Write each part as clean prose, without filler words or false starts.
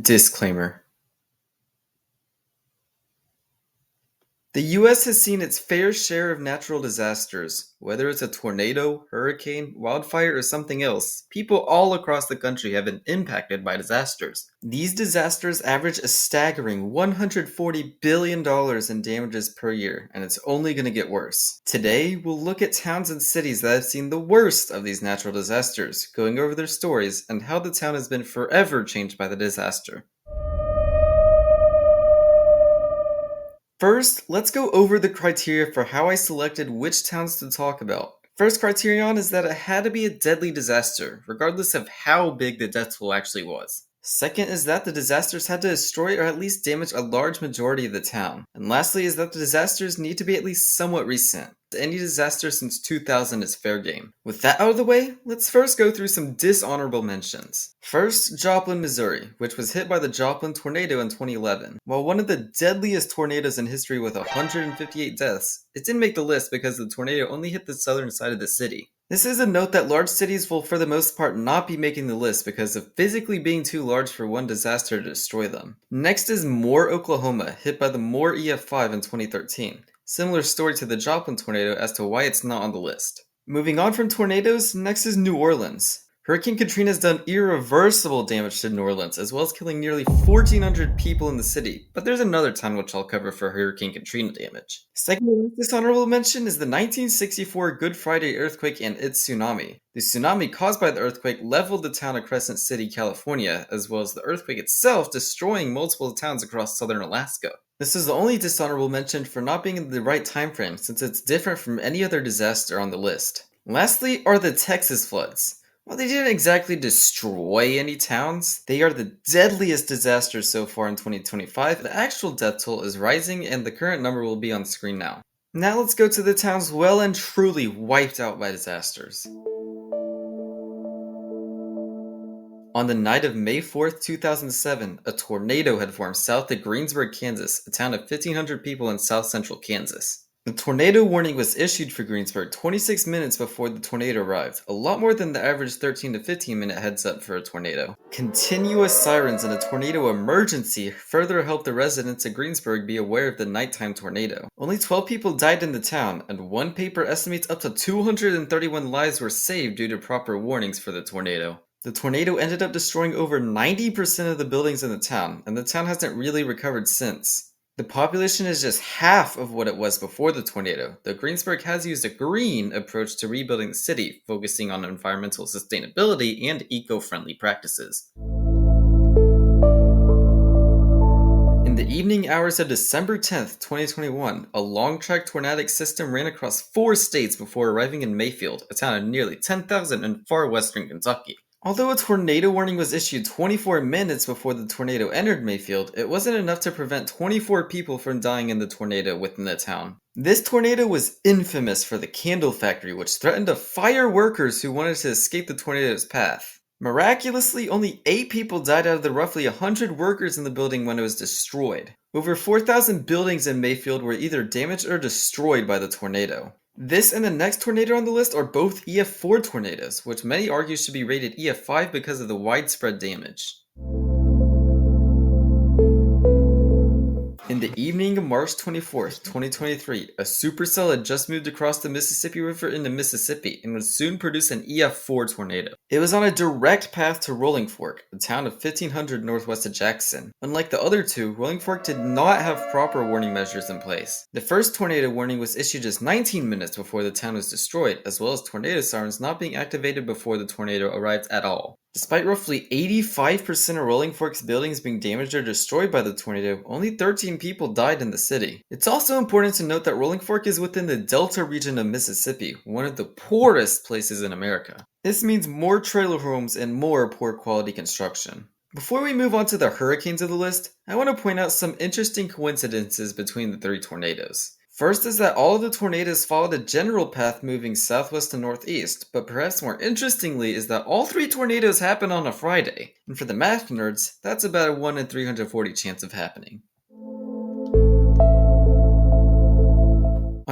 Disclaimer. The U.S. has seen its fair share of natural disasters. Whether it's a tornado, hurricane, wildfire, or something else, people all across the country have been impacted by disasters. These disasters average a staggering $140 billion in damages per year, and it's only going to get worse. Today, we'll look at towns and cities that have seen the worst of these natural disasters, going over their stories, and how the town has been forever changed by the disaster. First, let's go over the criteria for how I selected which towns to talk about. First criterion is that it had to be a deadly disaster, regardless of how big the death toll actually was. Second is that the disasters had to destroy or at least damage a large majority of the town. And lastly is that the disasters need to be at least somewhat recent. Any disaster since 2000 is fair game. With that out of the way, let's first go through some dishonorable mentions. First, Joplin, Missouri, which was hit by the Joplin tornado in 2011. While one of the deadliest tornadoes in history with 158 deaths, it didn't make the list because the tornado only hit the southern side of the city. This is a note that large cities will for the most part not be making the list because of physically being too large for one disaster to destroy them. Next is Moore, Oklahoma, hit by the Moore EF5 in 2013. Similar story to the Joplin tornado as to why it's not on the list. Moving on from tornadoes, next is New Orleans. Hurricane Katrina has done irreversible damage to New Orleans, as well as killing nearly 1,400 people in the city, but there's another town which I'll cover for Hurricane Katrina damage. Second dishonorable mention is the 1964 Good Friday earthquake and its tsunami. The tsunami caused by the earthquake leveled the town of Crescent City, California, as well as the earthquake itself destroying multiple towns across southern Alaska. This is the only dishonorable mention for not being in the right time frame, since it's different from any other disaster on the list. Lastly are the Texas floods. While they didn't exactly destroy any towns, they are the deadliest disasters so far in 2025. The actual death toll is rising and the current number will be on screen now. Now let's go to the towns well and truly wiped out by disasters. On the night of May 4th, 2007, a tornado had formed south of Greensburg, Kansas, a town of 1,500 people in south central Kansas. The tornado warning was issued for Greensburg 26 minutes before the tornado arrived, a lot more than the average 13 to 15 minute heads up for a tornado. Continuous sirens and a tornado emergency further helped the residents of Greensburg be aware of the nighttime tornado. Only 12 people died in the town, and one paper estimates up to 231 lives were saved due to proper warnings for the tornado. The tornado ended up destroying over 90% of the buildings in the town, and the town hasn't really recovered since. The population is just half of what it was before the tornado, though Greensburg has used a green approach to rebuilding the city, focusing on environmental sustainability and eco-friendly practices. In the evening hours of December 10th, 2021, a long-track tornadic system ran across 4 states before arriving in Mayfield, a town of nearly 10,000 in far western Kentucky. Although a tornado warning was issued 24 minutes before the tornado entered Mayfield, it wasn't enough to prevent 24 people from dying in the tornado within the town. This tornado was infamous for the candle factory, which threatened to fire workers who wanted to escape the tornado's path. Miraculously, only 8 people died out of the roughly 100 workers in the building when it was destroyed. Over 4,000 buildings in Mayfield were either damaged or destroyed by the tornado. This and the next tornado on the list are both EF4 tornadoes, which many argue should be rated EF5 because of the widespread damage. In the evening of March 24th, 2023, a supercell had just moved across the Mississippi River into Mississippi and would soon produce an EF4 tornado. It was on a direct path to Rolling Fork, a town of 1,500 northwest of Jackson. Unlike the other two, Rolling Fork did not have proper warning measures in place. The first tornado warning was issued just 19 minutes before the town was destroyed, as well as tornado sirens not being activated before the tornado arrived at all. Despite roughly 85% of Rolling Fork's buildings being damaged or destroyed by the tornado, only 13 people died in the city. It's also important to note that Rolling Fork is within the Delta region of Mississippi, one of the poorest places in America. This means more trailer homes and more poor quality construction. Before we move on to the hurricanes of the list, I want to point out some interesting coincidences between the 3 tornadoes. First is that all of the tornadoes followed a general path moving southwest to northeast, but perhaps more interestingly is that all 3 tornadoes happened on a Friday, and for the math nerds, that's about a 1 in 340 chance of happening.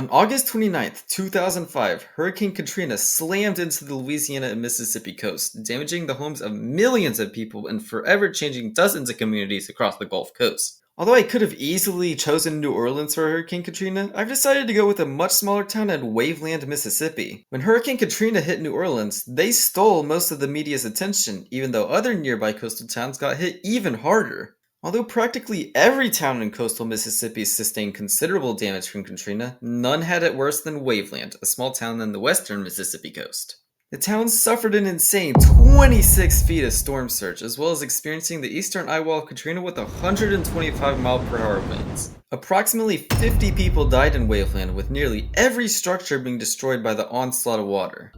On August 29th, 2005, Hurricane Katrina slammed into the Louisiana and Mississippi coast, damaging the homes of millions of people and forever changing dozens of communities across the Gulf Coast. Although I could have easily chosen New Orleans for Hurricane Katrina, I've decided to go with a much smaller town in Waveland, Mississippi. When Hurricane Katrina hit New Orleans, they stole most of the media's attention, even though other nearby coastal towns got hit even harder. Although practically every town in coastal Mississippi sustained considerable damage from Katrina, none had it worse than Waveland, a small town on the western Mississippi coast. The town suffered an insane 26 feet of storm surge, as well as experiencing the eastern eyewall of Katrina with 125-mile-per-hour winds. Approximately 50 people died in Waveland, with nearly every structure being destroyed by the onslaught of water.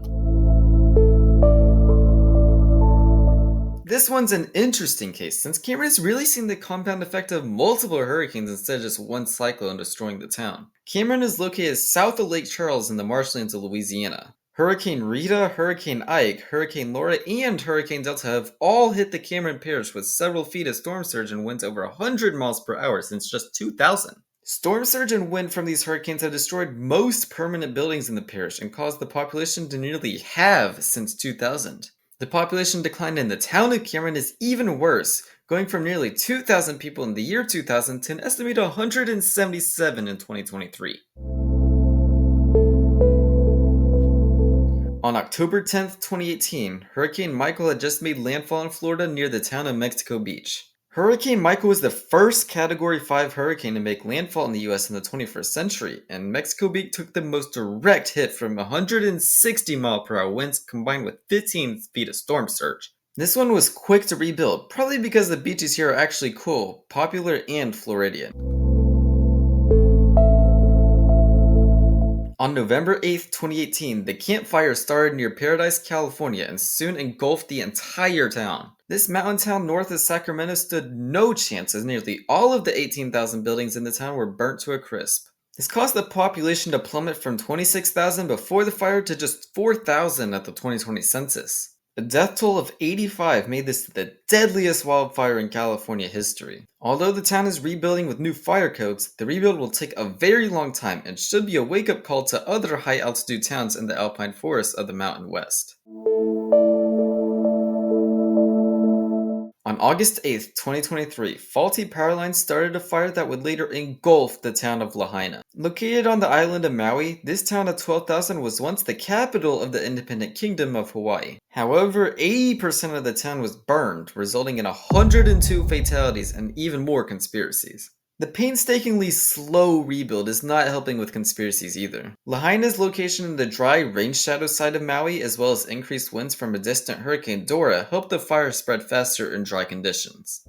This one's an interesting case, since Cameron has really seen the compound effect of multiple hurricanes instead of just one cyclone destroying the town. Cameron is located south of Lake Charles in the marshlands of Louisiana. Hurricane Rita, Hurricane Ike, Hurricane Laura, and Hurricane Delta have all hit the Cameron Parish with several feet of storm surge and winds over 100 miles per hour since just 2000. Storm surge and wind from these hurricanes have destroyed most permanent buildings in the parish and caused the population to nearly halve since 2000. The population decline in the town of Cameron is even worse, going from nearly 2,000 people in the year 2000 to an estimated 177 in 2023. On October 10, 2018, Hurricane Michael had just made landfall in Florida near the town of Mexico Beach. Hurricane Michael was the first Category 5 hurricane to make landfall in the US in the 21st century, and Mexico Beach took the most direct hit from 160-mile-per-hour winds combined with 15 feet of storm surge. This one was quick to rebuild, probably because the beaches here are actually cool, popular, and Floridian. On November 8, 2018, the Camp Fire started near Paradise, California, and soon engulfed the entire town. This mountain town north of Sacramento stood no chance, as nearly all of the 18,000 buildings in the town were burnt to a crisp. This caused the population to plummet from 26,000 before the fire to just 4,000 at the 2020 census. A death toll of 85 made this the deadliest wildfire in California history. Although the town is rebuilding with new fire codes, the rebuild will take a very long time and should be a wake-up call to other high-altitude towns in the alpine forests of the Mountain West. On August 8, 2023, faulty power lines started a fire that would later engulf the town of Lahaina. Located on the island of Maui, this town of 12,000 was once the capital of the independent kingdom of Hawaii. However, 80% of the town was burned, resulting in 102 fatalities and even more conspiracies. The painstakingly slow rebuild is not helping with conspiracies either. Lahaina's location in the dry rain shadow side of Maui, as well as increased winds from a distant Hurricane Dora, helped the fire spread faster in dry conditions.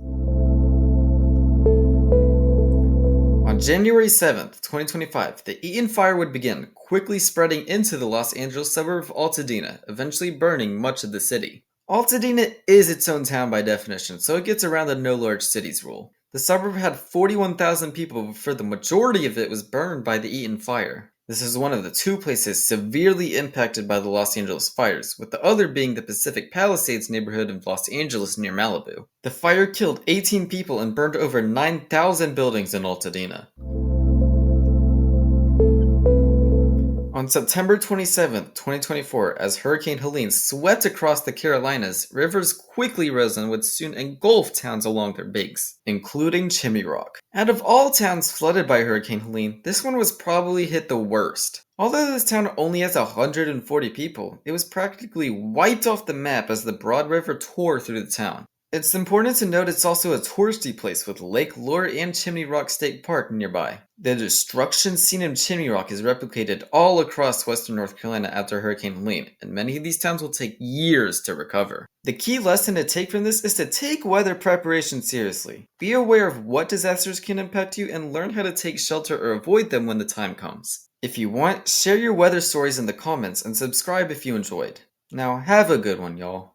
On January 7, 2025, the Eaton Fire would begin, quickly spreading into the Los Angeles suburb of Altadena, eventually burning much of the city. Altadena is its own town by definition, so it gets around the no large cities rule. The suburb had 41,000 people before the majority of it was burned by the Eaton Fire. This is one of the two places severely impacted by the Los Angeles fires, with the other being the Pacific Palisades neighborhood of Los Angeles near Malibu. The fire killed 18 people and burned over 9,000 buildings in Altadena. On September 27, 2024, as Hurricane Helene swept across the Carolinas, rivers quickly rose and would soon engulf towns along their banks, including Chimney Rock. Out of all towns flooded by Hurricane Helene, this one was probably hit the worst. Although this town only has 140 people, it was practically wiped off the map as the Broad River tore through the town. It's important to note it's also a touristy place with Lake Lure and Chimney Rock State Park nearby. The destruction seen in Chimney Rock is replicated all across western North Carolina after Hurricane Helene, and many of these towns will take years to recover. The key lesson to take from this is to take weather preparation seriously. Be aware of what disasters can impact you and learn how to take shelter or avoid them when the time comes. If you want, share your weather stories in the comments and subscribe if you enjoyed. Now have a good one, y'all.